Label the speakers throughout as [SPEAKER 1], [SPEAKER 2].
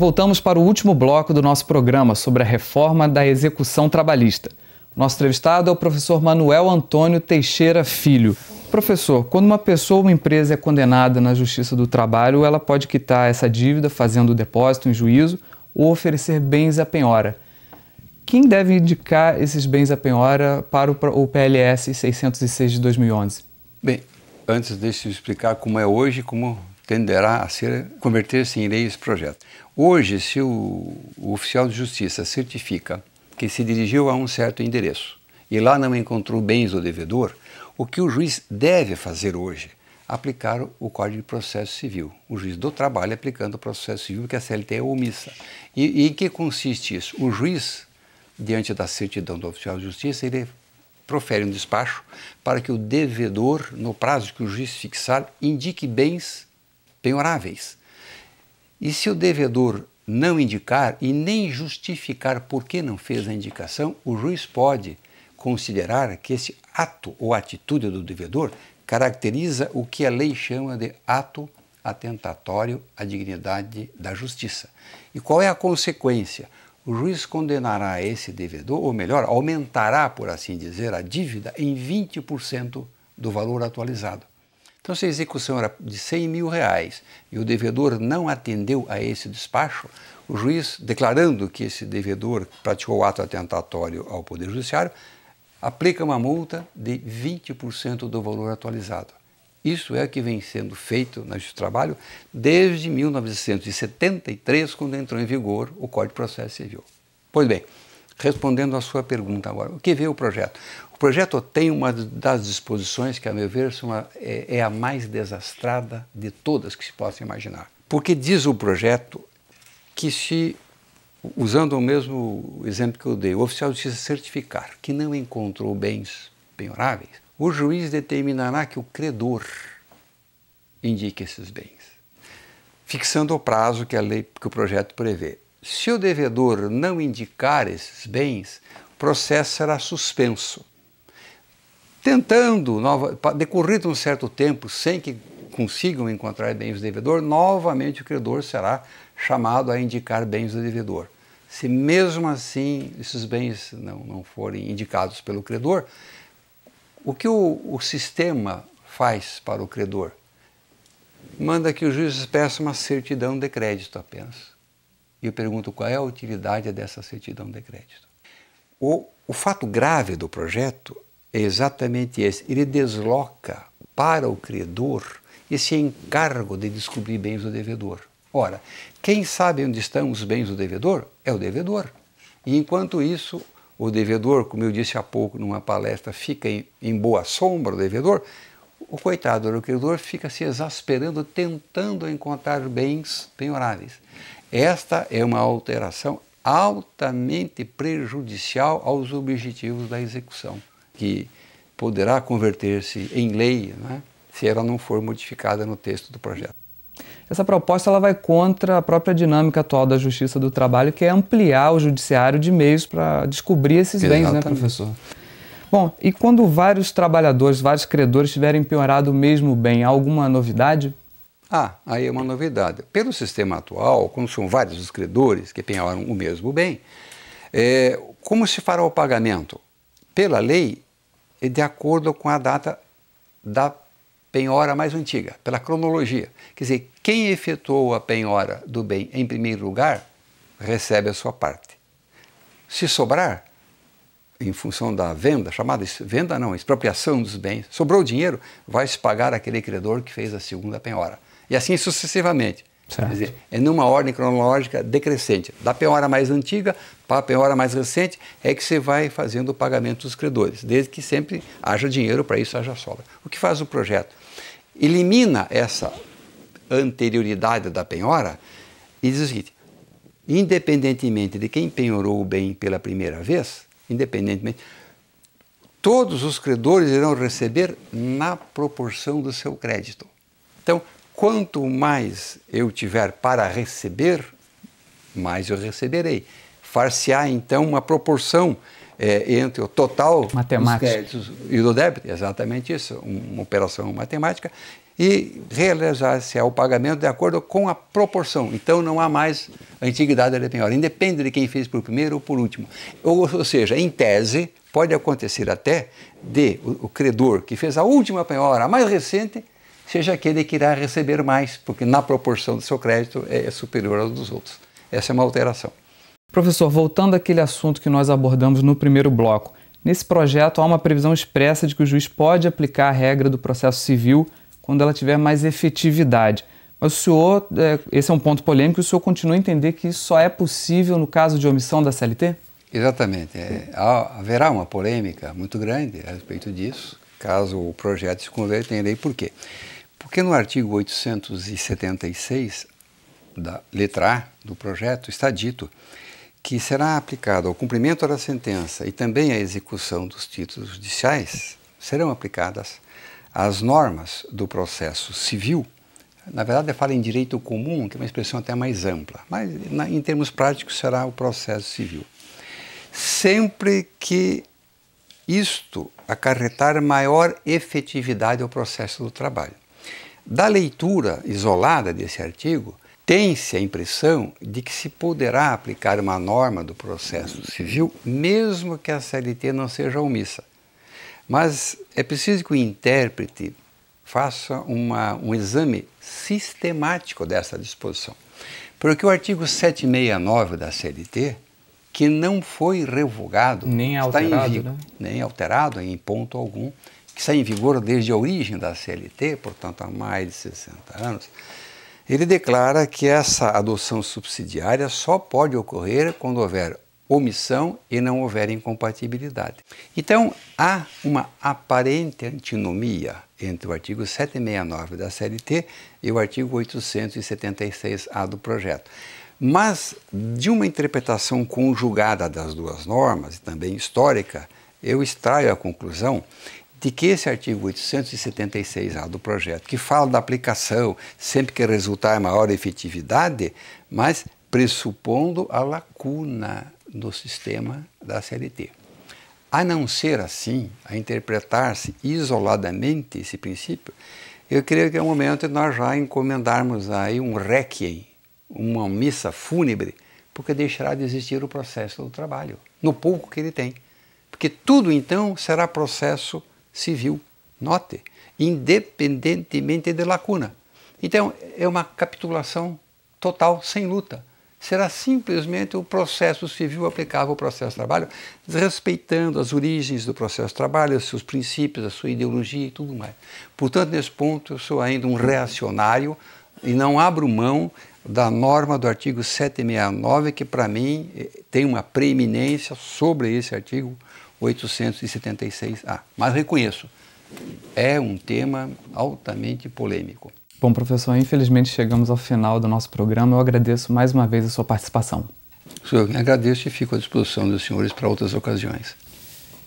[SPEAKER 1] Voltamos para o último bloco do nosso programa sobre a reforma da execução trabalhista. Nosso entrevistado é o professor Manuel Antônio Teixeira Filho. Professor, quando uma pessoa ou uma empresa é condenada na Justiça do Trabalho, ela pode quitar essa dívida fazendo o depósito em juízo ou oferecer bens à penhora. Quem deve indicar esses bens à penhora para o PLS 606 de 2011?
[SPEAKER 2] Bem, antes deixe eu explicar como é hoje e como tenderá a converter-se em lei esse projeto. Hoje, se o oficial de justiça certifica que se dirigiu a um certo endereço e lá não encontrou bens do devedor, o que o juiz deve fazer hoje? Aplicar o Código de Processo Civil. O juiz do trabalho aplicando o processo civil, que a CLT é omissa. E em que consiste isso? O juiz, diante da certidão do oficial de justiça, ele profere um despacho para que o devedor, no prazo que o juiz fixar, indique bens penhoráveis. E se o devedor não indicar e nem justificar por que não fez a indicação, o juiz pode considerar que esse ato ou atitude do devedor caracteriza o que a lei chama de ato atentatório à dignidade da justiça. E qual é a consequência? O juiz condenará esse devedor, ou melhor, aumentará, por assim dizer, a dívida em 20% do valor atualizado. Então, se a execução era de R$100 mil e o devedor não atendeu a esse despacho, o juiz, declarando que esse devedor praticou o ato atentatório ao Poder Judiciário, aplica uma multa de 20% do valor atualizado. Isso é o que vem sendo feito na Justiça do Trabalho desde 1973, quando entrou em vigor o Código de Processo Civil. Pois bem, respondendo à sua pergunta agora, o que vê o projeto? O projeto tem uma das disposições que, a meu ver, é a mais desastrada de todas que se possa imaginar. Porque diz o projeto que se, usando o mesmo exemplo que eu dei, o oficial de justiça certificar que não encontrou bens penhoráveis, o juiz determinará que o credor indique esses bens, fixando o prazo que o projeto prevê. Se o devedor não indicar esses bens, o processo será suspenso. Tentando, decorrido um certo tempo, sem que consigam encontrar bens do devedor, novamente o credor será chamado a indicar bens do devedor. Se mesmo assim esses bens não forem indicados pelo credor, o que o sistema faz para o credor? Manda que o juiz peça uma certidão de crédito apenas. E eu pergunto qual é a utilidade dessa certidão de crédito. O fato grave do projeto é exatamente esse. Ele desloca para o credor esse encargo de descobrir bens do devedor. Ora, quem sabe onde estão os bens do devedor é o devedor. E enquanto isso, o devedor, como eu disse há pouco numa palestra, fica em boa sombra, o devedor, o coitado do credor fica se exasperando, tentando encontrar bens penhoráveis. Esta é uma alteração altamente prejudicial aos objetivos da execução, que poderá converter-se em lei, né, se ela não for modificada no texto do projeto.
[SPEAKER 1] Essa proposta ela vai contra a própria dinâmica atual da Justiça do Trabalho, que é ampliar o judiciário de meios para descobrir esses bens, né, professor? Bom, e quando vários trabalhadores, vários credores tiverem penhorado o mesmo bem, há alguma novidade?
[SPEAKER 2] Aí é uma novidade. Pelo sistema atual, como são vários os credores que penhoram o mesmo bem, como se fará o pagamento? Pela lei, é de acordo com a data da penhora mais antiga, pela cronologia. Quer dizer, quem efetuou a penhora do bem em primeiro lugar, recebe a sua parte. Se sobrar, em função da venda, chamada venda não, expropriação dos bens, sobrou dinheiro, vai se pagar aquele credor que fez a segunda penhora. E assim sucessivamente.
[SPEAKER 1] Certo.
[SPEAKER 2] Quer dizer, é numa ordem cronológica decrescente. Da penhora mais antiga para a penhora mais recente é que você vai fazendo o pagamento dos credores, desde que sempre haja dinheiro para isso, haja sobra. O que faz o projeto? Elimina essa anterioridade da penhora e diz o seguinte: independentemente de quem penhorou o bem pela primeira vez, todos os credores irão receber na proporção do seu crédito. Então, quanto mais eu tiver para receber, mais eu receberei. Far-se-á, então, uma proporção entre o total
[SPEAKER 1] dos
[SPEAKER 2] créditos e do débito, exatamente isso, uma operação matemática, e realizar-se o pagamento de acordo com a proporção. Então não há mais antiguidade da penhora, independe de quem fez por primeiro ou por último. Ou seja, em tese, pode acontecer até de o credor que fez a última penhora, a mais recente, seja aquele que irá receber mais, porque na proporção do seu crédito é superior ao dos outros. Essa é uma alteração.
[SPEAKER 1] Professor, voltando àquele assunto que nós abordamos no primeiro bloco, nesse projeto há uma previsão expressa de que o juiz pode aplicar a regra do processo civil quando ela tiver mais efetividade. Mas o senhor, esse é um ponto polêmico, o senhor continua a entender que isso só é possível no caso de omissão da CLT?
[SPEAKER 2] Exatamente. Haverá uma polêmica muito grande a respeito disso, caso o projeto se converta em lei. Por quê? Porque no artigo 876, da letra A do projeto, está dito que será aplicado ao cumprimento da sentença e também à execução dos títulos judiciais, serão aplicadas as normas do processo civil. Na verdade, fala em direito comum, que é uma expressão até mais ampla, mas em termos práticos será o processo civil. Sempre que isto acarretar maior efetividade ao processo do trabalho. Da leitura isolada desse artigo, tem-se a impressão de que se poderá aplicar uma norma do processo civil, mesmo que a CLT não seja omissa. Mas é preciso que o intérprete faça um exame sistemático dessa disposição. Porque o artigo 769 da CLT, que não foi revogado,
[SPEAKER 1] nem alterado,
[SPEAKER 2] nem alterado em ponto algum, que está em vigor desde a origem da CLT, portanto há mais de 60 anos, ele declara que essa adoção subsidiária só pode ocorrer quando houver omissão e não houver incompatibilidade. Então, há uma aparente antinomia entre o artigo 769 da CLT e o artigo 876-A do projeto. Mas, de uma interpretação conjugada das duas normas, e também histórica, eu extraio a conclusão de que esse artigo 876-A do projeto, que fala da aplicação sempre que resultar maior efetividade, mas pressupondo a lacuna do sistema da CLT. A não ser assim, a interpretar-se isoladamente esse princípio, eu creio que é o momento de nós já encomendarmos aí um requiem, uma missa fúnebre, porque deixará de existir o processo do trabalho, no pouco que ele tem. Porque tudo então será processo civil, note, independentemente de lacuna. Então, é uma capitulação total, sem luta. Será simplesmente o processo civil aplicável ao processo de trabalho, respeitando as origens do processo de trabalho, os seus princípios, a sua ideologia e tudo mais. Portanto, nesse ponto, eu sou ainda um reacionário e não abro mão da norma do artigo 769, que para mim tem uma preeminência sobre esse artigo 876-A. Mas reconheço, é um tema altamente polêmico.
[SPEAKER 1] Bom, professor, infelizmente chegamos ao final do nosso programa. Eu agradeço mais uma vez a sua participação.
[SPEAKER 2] Eu agradeço e fico à disposição dos senhores para outras ocasiões.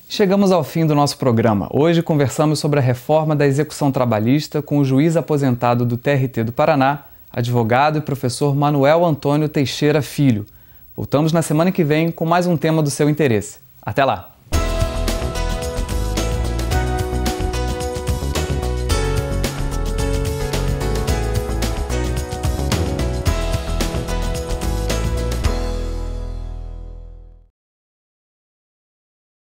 [SPEAKER 1] Chegamos ao fim do nosso programa. Hoje conversamos sobre a reforma da execução trabalhista com o juiz aposentado do TRT do Paraná, advogado e professor Manuel Antônio Teixeira Filho. Voltamos na semana que vem com mais um tema do seu interesse. Até lá!